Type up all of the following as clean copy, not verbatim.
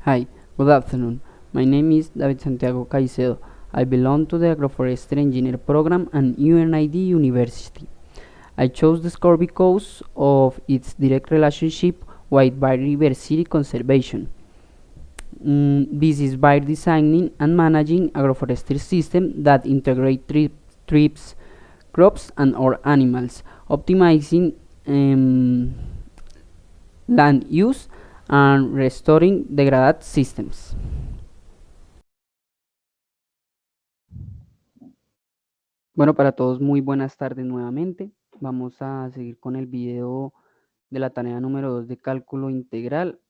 Hi, good afternoon. My name is David Santiago Caicedo. I belong to the Agroforestry Engineer program at UNID University. I chose the score because of its direct relationship with biodiversity conservation. This is by designing and managing agroforestry systems that integrate trees, crops, and or animals, optimizing land use and restoring degraded systems. Bueno, para todos, muy buenas tardes nuevamente. Vamos a seguir con el video de la tarea número 2 de cálculo integral,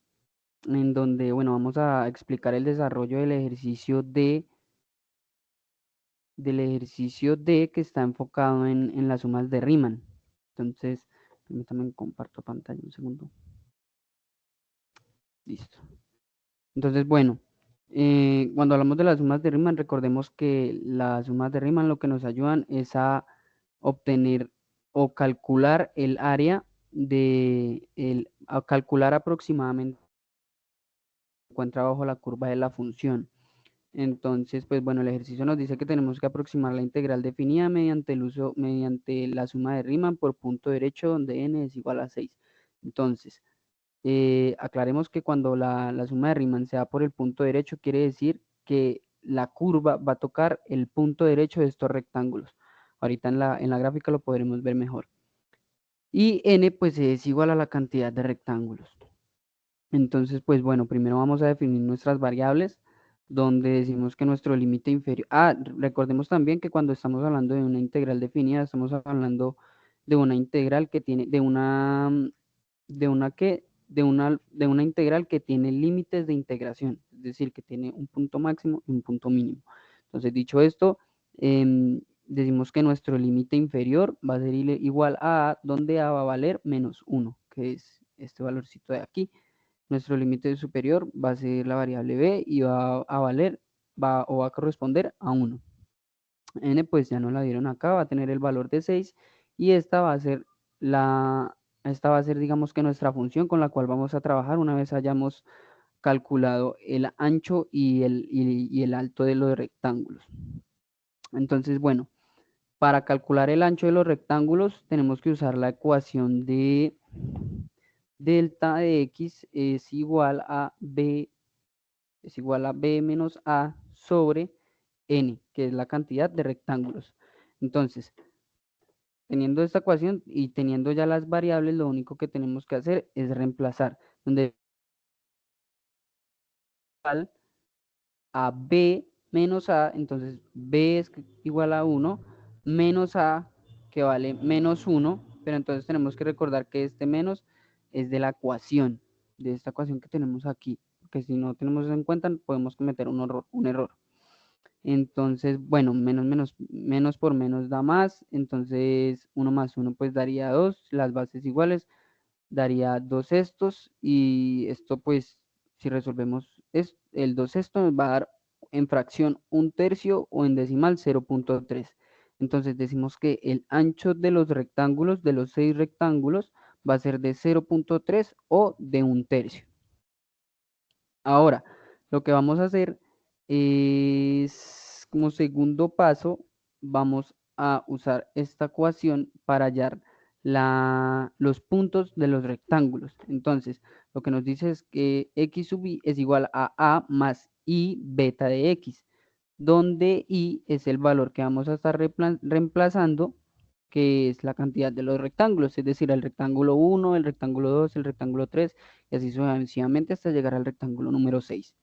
en donde, bueno, vamos a explicar el desarrollo del ejercicio D que está enfocado en las sumas de Riemann. Entonces, permítame comparto pantalla un segundo. Listo. Entonces, bueno, cuando hablamos de las sumas de Riemann, recordemos que las sumas de Riemann lo que nos ayudan es a obtener o calcular el área a calcular aproximadamente se encuentra bajo la curva de la función. Entonces, pues bueno, el ejercicio nos dice que tenemos que aproximar la integral definida mediante la suma de Riemann por punto derecho donde n es igual a 6. Entonces, aclaremos que cuando la suma de Riemann se da por el punto derecho, quiere decir que la curva va a tocar el punto derecho de estos rectángulos. Ahorita en la gráfica lo podremos ver mejor. Y n pues es igual a la cantidad de rectángulos. Entonces, pues bueno, primero vamos a definir nuestras variables, donde decimos que nuestro límite inferior. Recordemos también que cuando estamos hablando de una integral definida, estamos hablando de una integral que tiene, de una integral que tiene límites de integración, es decir, que tiene un punto máximo y un punto mínimo. Entonces, dicho esto, decimos que nuestro límite inferior va a ser igual a donde a va a valer menos 1, que es este valorcito de aquí. Nuestro límite superior va a ser la variable b y va a valer, va a corresponder a 1. N pues ya nos la dieron acá, va a tener el valor de 6 y esta va a ser digamos que nuestra función con la cual vamos a trabajar una vez hayamos calculado el ancho y el alto de los rectángulos. Entonces, bueno, para calcular el ancho de los rectángulos tenemos que usar la ecuación de delta de x es igual a b menos a sobre n, que es la cantidad de rectángulos. Entonces, teniendo esta ecuación y teniendo ya las variables, lo único que tenemos que hacer es reemplazar, donde igual a b menos a, entonces b es igual a 1, menos a, que vale menos 1, pero entonces tenemos que recordar que este menos es de la ecuación, de esta ecuación que tenemos aquí, que si no tenemos eso en cuenta podemos cometer un error. Entonces, bueno, menos por menos da más, entonces 1 más 1 pues daría 2, las bases iguales, daría 2 sextos y esto pues si resolvemos el 2 sextos nos va a dar en fracción 1/3 o en decimal 0.3. Entonces decimos que el ancho de los rectángulos, de los 6 rectángulos, va a ser de 0.3 o de 1/3. Ahora, lo que vamos a hacer es, como segundo paso, vamos a usar esta ecuación para hallar los puntos de los rectángulos. Entonces, lo que nos dice es que x sub i es igual a más i beta de x, donde i es el valor que vamos a estar reemplazando, que es la cantidad de los rectángulos, es decir, el rectángulo 1, el rectángulo 2, el rectángulo 3, y así sucesivamente hasta llegar al rectángulo número 6.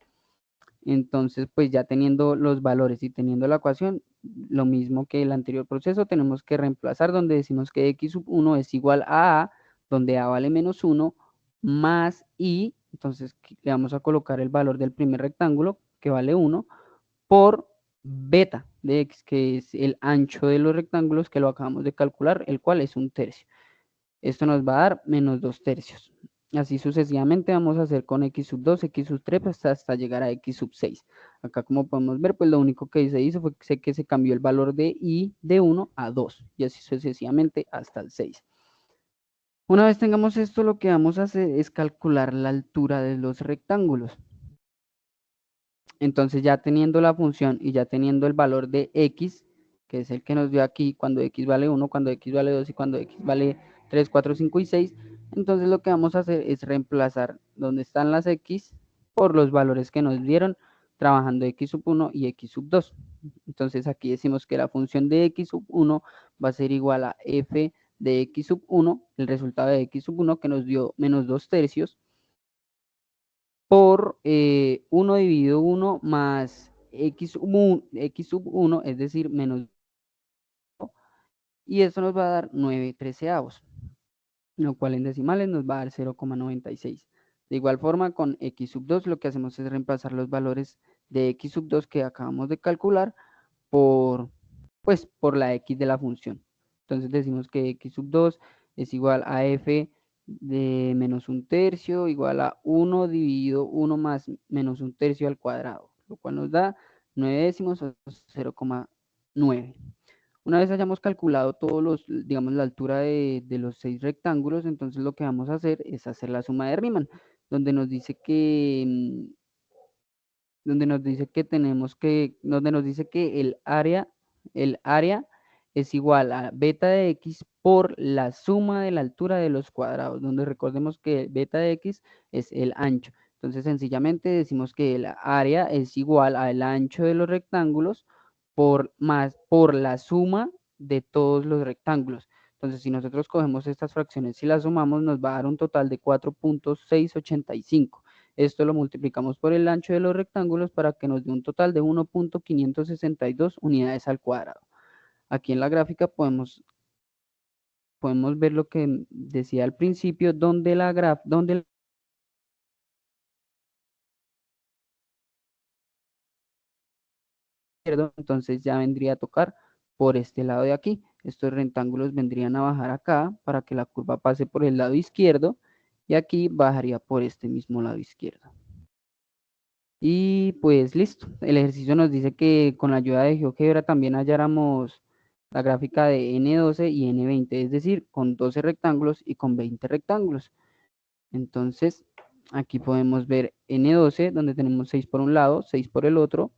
Entonces, pues ya teniendo los valores y teniendo la ecuación, lo mismo que el anterior proceso, tenemos que reemplazar donde decimos que x sub 1 es igual a, donde a vale menos 1, más i, entonces le vamos a colocar el valor del primer rectángulo, que vale 1, por beta de x, que es el ancho de los rectángulos que lo acabamos de calcular, el cual es 1/3. Esto nos va a dar menos 2/3. Así sucesivamente vamos a hacer con x sub 2, x sub 3, hasta llegar a x sub 6. Acá como podemos ver, pues lo único que se hizo fue que se cambió el valor de i de 1 a 2 y así sucesivamente hasta el 6. Una vez tengamos esto, lo que vamos a hacer es calcular la altura de los rectángulos. Entonces ya teniendo la función y ya teniendo el valor de x, que es el que nos dio aquí, cuando x vale 1, cuando x vale 2 y cuando x vale 3, 4, 5 y 6, entonces lo que vamos a hacer es reemplazar donde están las x por los valores que nos dieron trabajando x sub 1 y x sub 2. Entonces aquí decimos que la función de x sub 1 va a ser igual a f de x sub 1, el resultado de x sub 1 que nos dio menos 2 tercios, por 1 dividido 1 más x sub 1, es decir, menos 1, y esto nos va a dar 9 treceavos, lo cual en decimales nos va a dar 0,96. De igual forma, con x sub 2 lo que hacemos es reemplazar los valores de x sub 2 que acabamos de calcular por, pues, por la x de la función. Entonces decimos que x sub 2 es igual a f de menos un tercio igual a 1 dividido 1 más menos un tercio al cuadrado, lo cual nos da 9 décimos o 0,9. Una vez hayamos calculado todos los, digamos, la altura de los 6 rectángulos, entonces lo que vamos a hacer es hacer la suma de Riemann, donde nos dice que donde nos dice que el área es igual a beta de x por la suma de la altura de los cuadrados, donde recordemos que beta de x es el ancho. Entonces, sencillamente decimos que el área es igual al ancho de los rectángulos por la suma de todos los rectángulos. Entonces, si nosotros cogemos estas fracciones y las sumamos, nos va a dar un total de 4,685. Esto lo multiplicamos por el ancho de los rectángulos para que nos dé un total de 1,562 unidades al cuadrado. Aquí en la gráfica podemos ver lo que decía al principio, donde entonces ya vendría a tocar por este lado de aquí. Estos rectángulos vendrían a bajar acá para que la curva pase por el lado izquierdo y aquí bajaría por este mismo lado izquierdo. Y pues listo, el ejercicio nos dice que con la ayuda de GeoGebra también halláramos la gráfica de N12 y N20, es decir, con 12 rectángulos y con 20 rectángulos. Entonces, aquí podemos ver N12, donde tenemos 6 por un lado, 6 por el otro,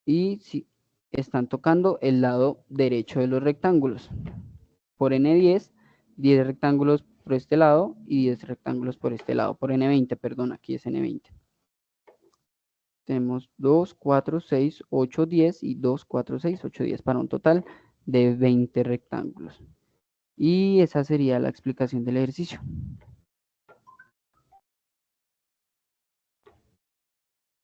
y si están tocando el lado derecho de los rectángulos. Por N10, 10 rectángulos por este lado y 10 rectángulos por este lado, por N20, perdón, aquí es N20. Tenemos 2, 4, 6, 8, 10 y 2, 4, 6, 8, 10 para un total de 20 rectángulos. Y esa sería la explicación del ejercicio.